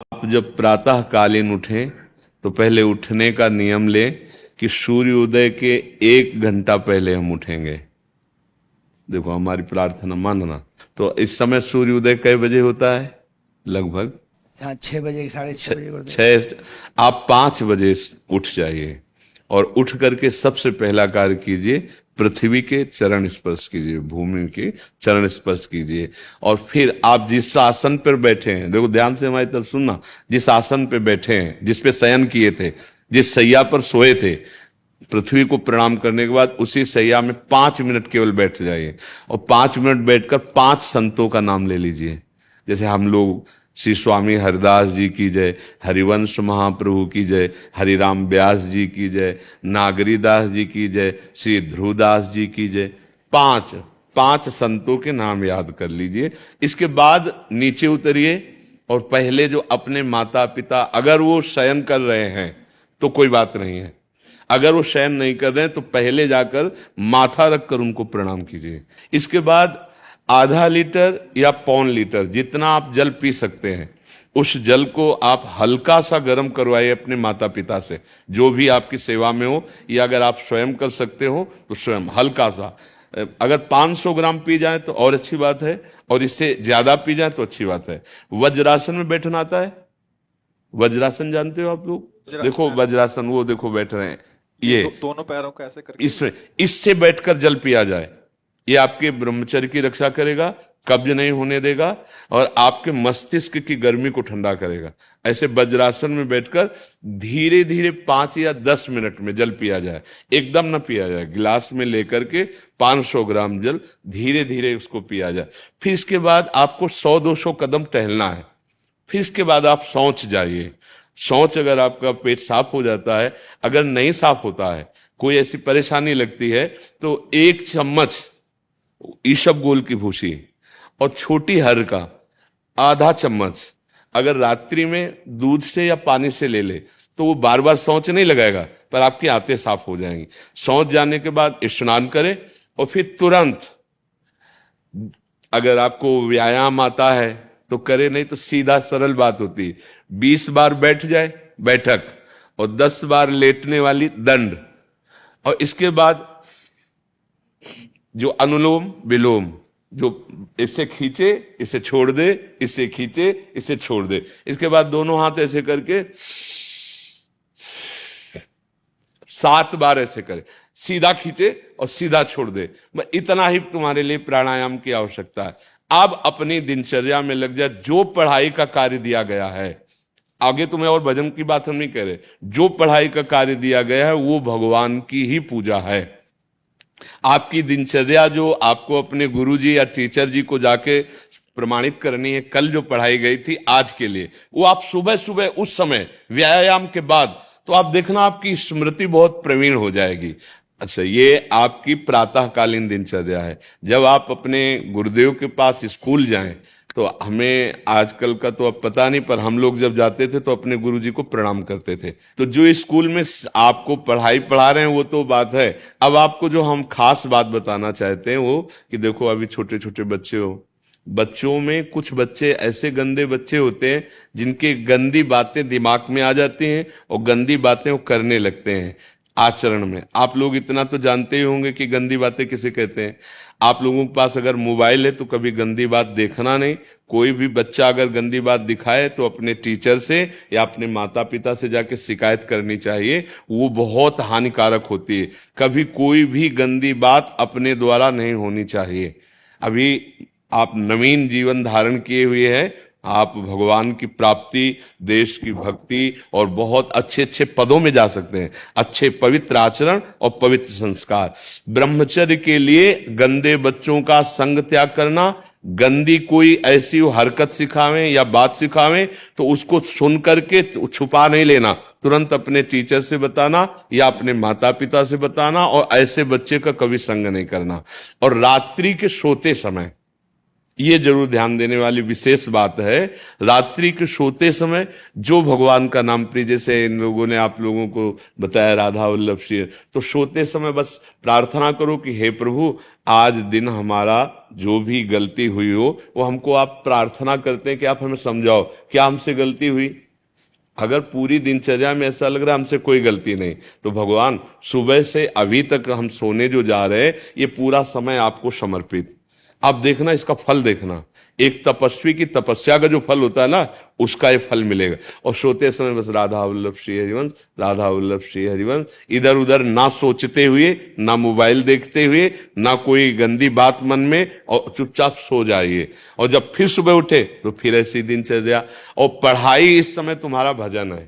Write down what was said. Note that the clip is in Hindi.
आप जब प्रातः कालीन उठें तो पहले उठने का नियम लें कि सूर्योदय के 1 घंटा पहले हम उठेंगे। देखो हमारी प्रार्थना मानना। तो इस समय सूर्योदय कई बजे होता है? लगभग हाँ, 6 बजे 6:30 बजे कर दे। छः। आप 5 बजे उठ जाइए और उठ करके सबसे पहला कार्य कीजिए, पृथ्वी के चरण स्पर्श कीजिए, भूमि के चरण स्पर्श कीजिए। और फिर आप जिस आसन पर बैठे हैं, देखो ध्यान से हमारी तरफ सुनना, जिस आसन पे बैठे हैं, जिस पे शयन किए थे, जिस सैया पर सोए थे, पृथ्वी को प्रणाम करने के बाद उसी सैया में 5 मिनट केवल बैठ जाइए और 5 मिनट बैठकर 5 संतों का नाम ले लीजिए। जैसे हम लोग श्री स्वामी हरिदास जी की जय, हरिवंश महाप्रभु की जय, हरिराम व्यास जी की जय, नागरीदास जी की जय, श्री ध्रुवदास जी की जय। पांच पांच संतों के नाम याद कर लीजिए। इसके बाद नीचे उतरिए और पहले जो अपने माता पिता, अगर वो शयन कर रहे हैं तो कोई बात नहीं है, अगर वो शयन नहीं कर रहे हैं तो पहले जाकर माथा रखकर उनको प्रणाम कीजिए। इसके बाद आधा लीटर या 1.25 लीटर जितना आप जल पी सकते हैं, उस जल को आप हल्का सा गर्म करवाइए अपने माता पिता से, जो भी आपकी सेवा में हो, या अगर आप स्वयं कर सकते हो तो स्वयं हल्का सा। अगर 500 ग्राम पी जाए तो और अच्छी बात है, और इससे ज्यादा पी जाए तो अच्छी बात है। वज्रासन में बैठना आता है? वज्रासन जानते हो आप लोग? देखो वज्रासन, वो देखो बैठ रहे हैं, ये दोनों पैरों को ऐसे करके इसमें, इससे बैठकर जल पिया जाए। ये आपके ब्रह्मचर्य की रक्षा करेगा, कब्ज नहीं होने देगा और आपके मस्तिष्क की गर्मी को ठंडा करेगा। ऐसे वज्रासन में बैठकर धीरे धीरे 5 या 10 मिनट में जल पिया जाए, एकदम ना पिया जाए। गिलास में लेकर के 500 ग्राम जल धीरे धीरे उसको पिया जाए। फिर इसके बाद आपको 100-200 कदम टहलना है। फिर इसके बाद आप शौच जाइए। शौच, अगर आपका पेट साफ हो जाता है, अगर नहीं साफ होता है, कोई ऐसी परेशानी लगती है, तो 1 चम्मच ईसबगोल की भूसी और छोटी हर का आधा चम्मच अगर रात्रि में दूध से या पानी से ले ले तो वो बार बार शौच नहीं लगाएगा, पर आपकी आंतें साफ हो जाएंगी। शौच जाने के बाद स्नान करें और फिर तुरंत, अगर आपको व्यायाम आता है तो करे, नहीं तो सीधा सरल बात होती है, 20 बार बैठ जाए बैठक और 10 बार लेटने वाली दंड। और इसके बाद जो अनुलोम विलोम, जो इससे खींचे इसे छोड़ दे, इससे खींचे इसे छोड़ दे। इसके बाद दोनों हाथ ऐसे करके 7 बार ऐसे करे, सीधा खींचे और सीधा छोड़ दे। इतना ही तुम्हारे लिए प्राणायाम की आवश्यकता है। अब अपनी दिनचर्या में लग जाए। जो पढ़ाई का कार्य दिया गया है, आगे तुम्हें और भजन की बात हम नहीं कह रहे, जो पढ़ाई का कार्य दिया गया है वो भगवान की ही पूजा है। आपकी दिनचर्या जो आपको अपने गुरुजी या टीचर जी को जाके प्रमाणित करनी है, कल जो पढ़ाई गई थी आज के लिए, वो आप सुबह सुबह उस समय व्यायाम के बाद, तो आप देखना आपकी स्मृति बहुत प्रवीण हो जाएगी। अच्छा, ये आपकी प्रातःकालीन दिनचर्या है। जब आप अपने गुरुदेव के पास स्कूल जाएं, तो हमें आजकल का तो अब पता नहीं, पर हम लोग जब जाते थे तो अपने गुरुजी को प्रणाम करते थे। तो जो स्कूल में आपको पढ़ाई पढ़ा रहे हैं वो तो बात है, अब आपको जो हम खास बात बताना चाहते हैं वो कि देखो अभी छोटे छोटे बच्चे हो, बच्चों में कुछ बच्चे ऐसे गंदे बच्चे होते हैं जिनके गंदी बातें दिमाग में आ जाती हैं और गंदी बातें वो करने लगते हैं आचरण में। आप लोग इतना तो जानते ही होंगे कि गंदी बातें किसे कहते हैं। आप लोगों के पास अगर मोबाइल है तो कभी गंदी बात देखना नहीं। कोई भी बच्चा अगर गंदी बात दिखाए तो अपने टीचर से या अपने माता पिता से जाके शिकायत करनी चाहिए, वो बहुत हानिकारक होती है। कभी कोई भी गंदी बात अपने द्वारा नहीं होनी चाहिए। अभी आप नवीन जीवन धारण किए हुए हैं, आप भगवान की प्राप्ति, देश की भक्ति और बहुत अच्छे अच्छे पदों में जा सकते हैं। अच्छे पवित्र आचरण और पवित्र संस्कार। ब्रह्मचर्य के लिए गंदे बच्चों का संग त्याग करना, गंदी कोई ऐसी हरकत सिखावें या बात सिखावें तो उसको सुन करके छुपा नहीं लेना, तुरंत अपने टीचर से बताना या अपने माता पिता से बताना, और ऐसे बच्चे का कभी संग नहीं करना। और रात्रि के सोते समय ये जरूर ध्यान देने वाली विशेष बात है। रात्रि के सोते समय जो भगवान का नाम प्रिय, जैसे इन लोगों ने आप लोगों को बताया राधा वल्लभ श्री, तो सोते समय बस प्रार्थना करो कि हे प्रभु, आज दिन हमारा जो भी गलती हुई हो वो हमको आप प्रार्थना करते हैं कि आप हमें समझाओ क्या हमसे गलती हुई। अगर पूरी दिनचर्या में ऐसा लग रहा है हमसे कोई गलती नहीं, तो भगवान सुबह से अभी तक हम सोने जो जा रहे हैं ये पूरा समय आपको समर्पित। आप देखना, इसका फल देखना, एक तपस्वी की तपस्या का जो फल होता है ना, उसका ये फल मिलेगा। और सोते समय बस राधा वल्लभ श्री हरिवंश, राधा वल्लभ श्री हरिवंश, इधर उधर ना सोचते हुए, ना मोबाइल देखते हुए, ना कोई गंदी बात मन में, और चुपचाप सो जाइए। और जब फिर सुबह उठे तो फिर ऐसी दिनचर्या। और पढ़ाई, इस समय तुम्हारा भजन है।